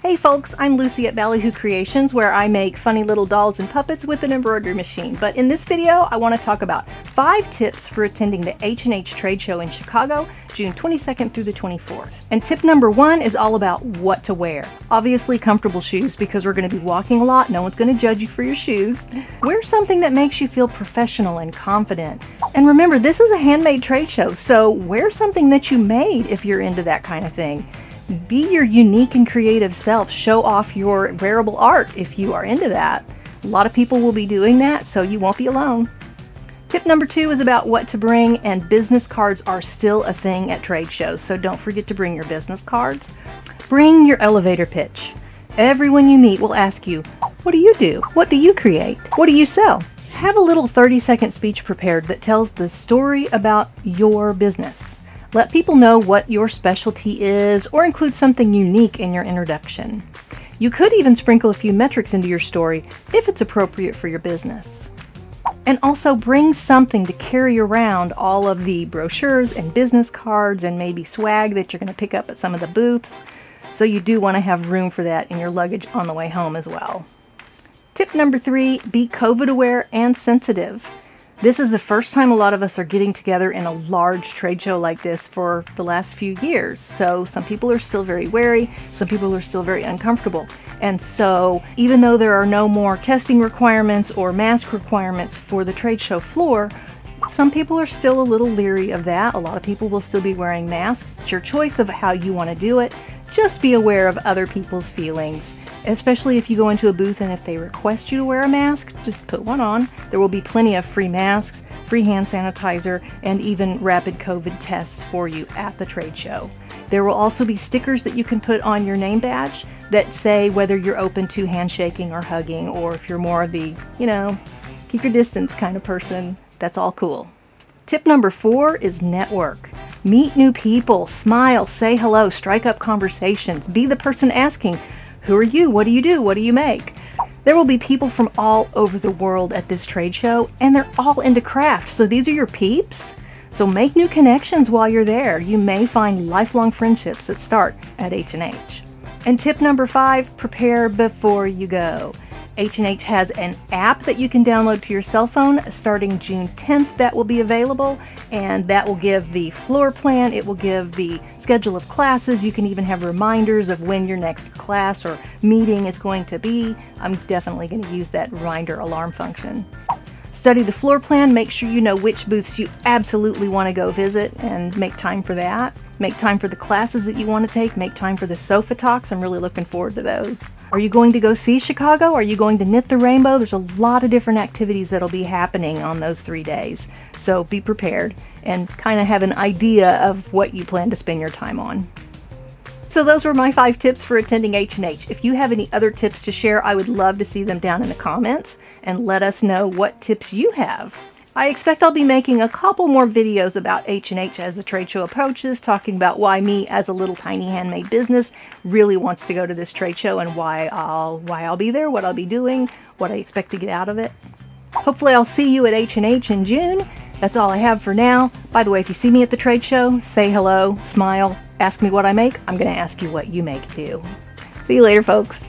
Hey folks, I'm Lucy at Ballyhoo Creations, where I make funny little dolls and puppets with an embroidery machine. But in this video, I want to talk about 5 tips for attending the H&H trade show in Chicago, June 22nd through the 24th. And tip number 1 is all about what to wear. Obviously comfortable shoes, because we're going to be walking a lot. No one's going to judge you for your shoes. Wear something that makes you feel professional and confident. And remember, this is a handmade trade show, so wear something that you made if you're into that kind of thing. Be your unique and creative self. Show off your wearable art if you are into that. A lot of people will be doing that, so you won't be alone. Tip number 2 is about what to bring, and business cards are still a thing at trade shows, so don't forget to bring your business cards. Bring your elevator pitch. Everyone you meet will ask you, what do you do? What do you create? What do you sell? Have a little 30-second speech prepared that tells the story about your business. Let people know what your specialty is, or include something unique in your introduction. You could even sprinkle a few metrics into your story if it's appropriate for your business. And also bring something to carry around all of the brochures and business cards and maybe swag that you're going to pick up at some of the booths. So you do want to have room for that in your luggage on the way home as well. Tip number 3, be COVID aware and sensitive. This is the first time a lot of us are getting together in a large trade show like this for the last few years. So some people are still very wary, some people are still very uncomfortable. And so even though there are no more testing requirements or mask requirements for the trade show floor, some people are still a little leery of that. A lot of people will still be wearing masks. It's your choice of how you want to do it. Just be aware of other people's feelings, especially if you go into a booth and if they request you to wear a mask, just put one on. There will be plenty of free masks, free hand sanitizer, and even rapid COVID tests for you at the trade show. There will also be stickers that you can put on your name badge that say whether you're open to handshaking or hugging, or if you're more of the, keep your distance kind of person. That's all cool. Tip number 4 is network. Meet new people, smile, say hello, strike up conversations. Be the person asking, who are you? What do you do? What do you make? There will be people from all over the world at this trade show, and they're all into craft. So these are your peeps. So make new connections while you're there. You may find lifelong friendships that start at H&H. And tip number 5, prepare before you go. H&H has an app that you can download to your cell phone starting June 10th that will be available, and that will give the floor plan, it will give the schedule of classes. You can even have reminders of when your next class or meeting is going to be. I'm definitely going to use that reminder alarm function. Study the floor plan, make sure you know which booths you absolutely want to go visit and make time for that. Make time for the classes that you want to take, make time for the sofa talks. I'm really looking forward to those. Are you going to go see Chicago? Are you going to knit the rainbow? There's a lot of different activities that'll be happening on those 3 days. So be prepared and kind of have an idea of what you plan to spend your time on. So those were my 5 tips for attending H&H. If you have any other tips to share, I would love to see them down in the comments and let us know what tips you have. I expect I'll be making a couple more videos about H&H as the trade show approaches, talking about why me as a little tiny handmade business really wants to go to this trade show and why I'll be there, what I'll be doing, what I expect to get out of it. Hopefully I'll see you at H&H in June. That's all I have for now. By the way, if you see me at the trade show, say hello, smile, ask me what I make. I'm going to ask you what you make too. See you later, folks.